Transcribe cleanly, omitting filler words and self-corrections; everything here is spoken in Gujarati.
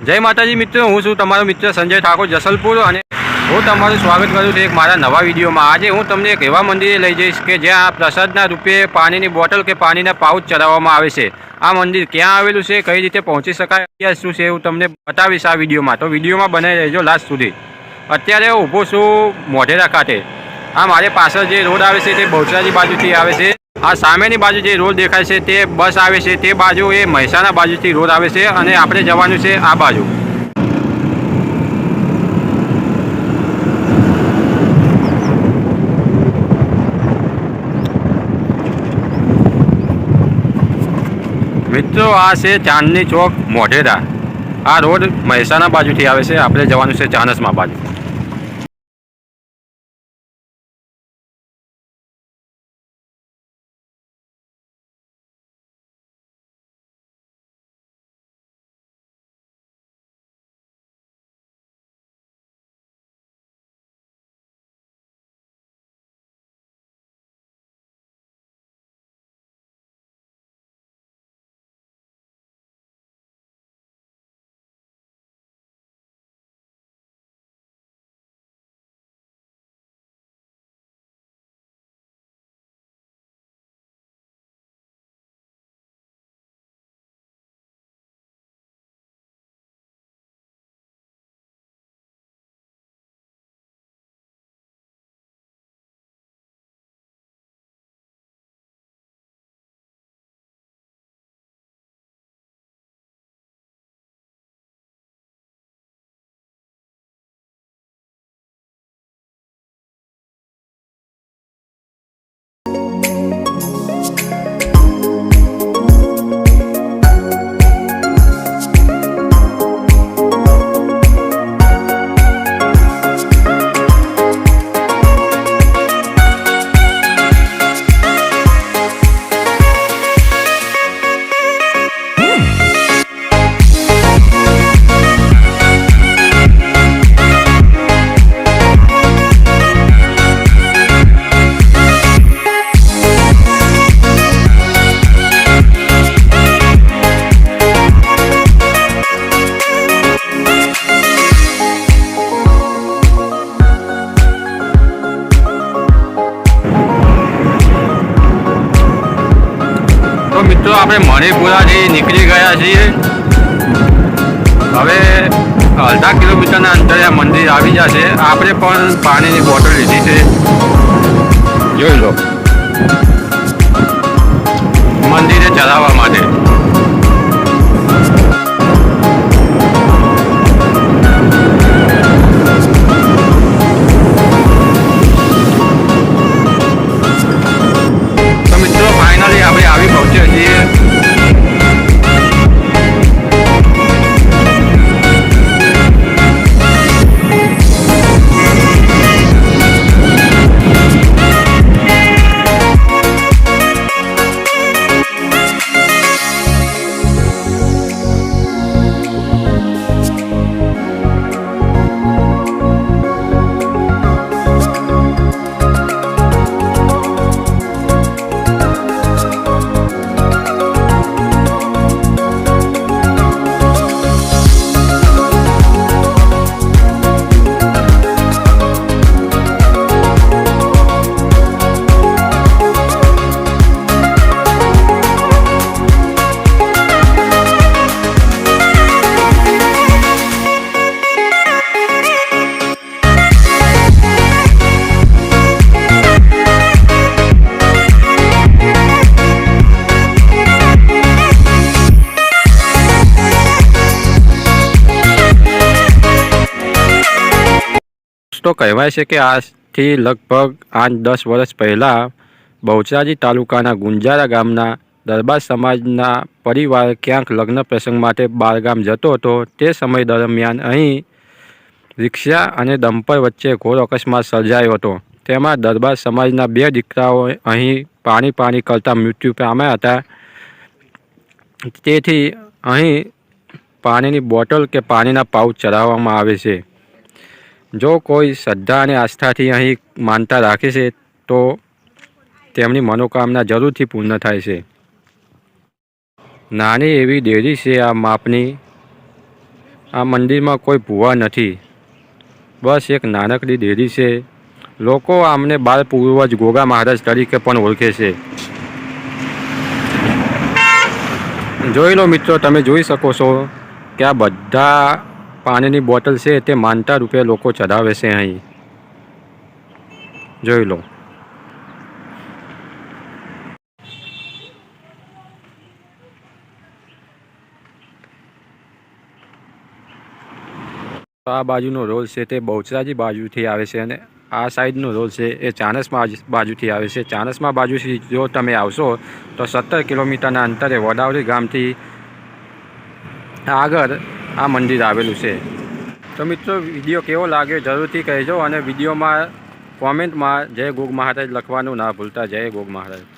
જય માતાજી મિત્રો, હું છું તમારો મિત્ર સંજય ઠાકોર જસલપુર અને હું તમારું સ્વાગત કરું છું એક મારા નવા વિડીયોમાં। આજે હું તમને એક એવા મંદિરે લઈ જઈશ કે જ્યાં પ્રસાદના રૂપે પાણીની બોટલ કે પાણીના પાઉચ ચડાવવામાં આવે છે। આ મંદિર ક્યાં આવેલું છે, કઈ રીતે પહોંચી શકાય, શું છે હું તમને બતાવીશ આ વિડીયોમાં। તો વિડીયોમાં બનાવી રહેજો લાસ્ટ સુધી। અત્યારે હું ઊભો છું મોઢેરા ખાતે। આ મારે પાછળ જે રોડ આવે છે તે બહુચરાજી બાજુથી આવે છે। આ સામેની બાજુ જે રોડ દેખાય છે તે બસ આવે છે, તે બાજુ એ મહેસાણા બાજુથી રોડ આવે છે અને આપણે જવાનું છે આ બાજુ। મિત્રો આ છે ચાંદની ચોક મોઢેરા। આ રોડ મહેસાણા બાજુથી આવે છે, આપણે જવાનું છે ચાણસ્મા બાજુ। તો મિત્રો આપણે મણિપુરાથી નીકળી ગયા છીએ। હવે અડધા કિલોમીટરના અંતરે આ મંદિર આવી જશે। આપણે પણ પાણીની બોટલ લીધી છે, જોઈ લો, મંદિરે ચલાવવા માટે। તો મિત્રો ફાઇનલી આપણે આવી પહોંચ્યા છીએ। તો કહેવાય છે કે આજથી લગભગ 8-10 વર્ષ પહેલાં બહુચરાજી તાલુકાના ગુંજારા ગામના દરબાર સમાજના પરિવાર ક્યાંક લગ્ન પ્રસંગ માટે બહારગામ જતો હતો। તે સમય દરમિયાન અહીં રિક્ષા અને ડમ્પર વચ્ચે ઘોર અકસ્માત સર્જાયો હતો। તેમાં દરબાર સમાજના 2 દીકરાઓ અહીં પાણી કરતા મૃત્યુ પામ્યા હતા। તેથી અહીં પાણીની બોટલ કે પાણીના પાઉચ ચડાવવામાં આવે છે। જો કોઈ શ્રદ્ધા અને આસ્થાથી અહીં માનતા રાખે છે તો તેમની મનોકામના જરૂરથી પૂર્ણ થાય છે। નાની એવી ડેરી છે આ માપની, આ મંદિરમાં કોઈ ભૂવા નથી, બસ એક નાનકડી ડેરી છે. લોકો આમને બાળ પૂર્વજ ગોગા મહારાજ તરીકે પણ ઓળખે છે. જોઈ લો મિત્રો, તમે જોઈ શકો છો કે આ બધા પાણીની બોટલ છે તે માનતા રૂપે લોકો ચડાવે છે. અહીં જોઈ લો. આ બાજુનો રોલ છે તે બહુચરાજી બાજુથી આવે છે અને આ સાઈડનો રોલ છે એ ચાણસ્મા બાજુથી આવે છે. ચાણસ્મા બાજુથી જો તમે આવશો તો 17 કિલોમીટરના અંતરે વડાવરી ગામથી આગળ આ મંદિર આવેલું છે. તો મિત્રો, વિડીયો કેવો લાગ્યો જરૂરથી કહેજો અને વિડીયોમાં કોમેન્ટમાં જય ગોગ મહારાજ લખવાનું ના ભૂલતા. જય ગોગ મહારાજ.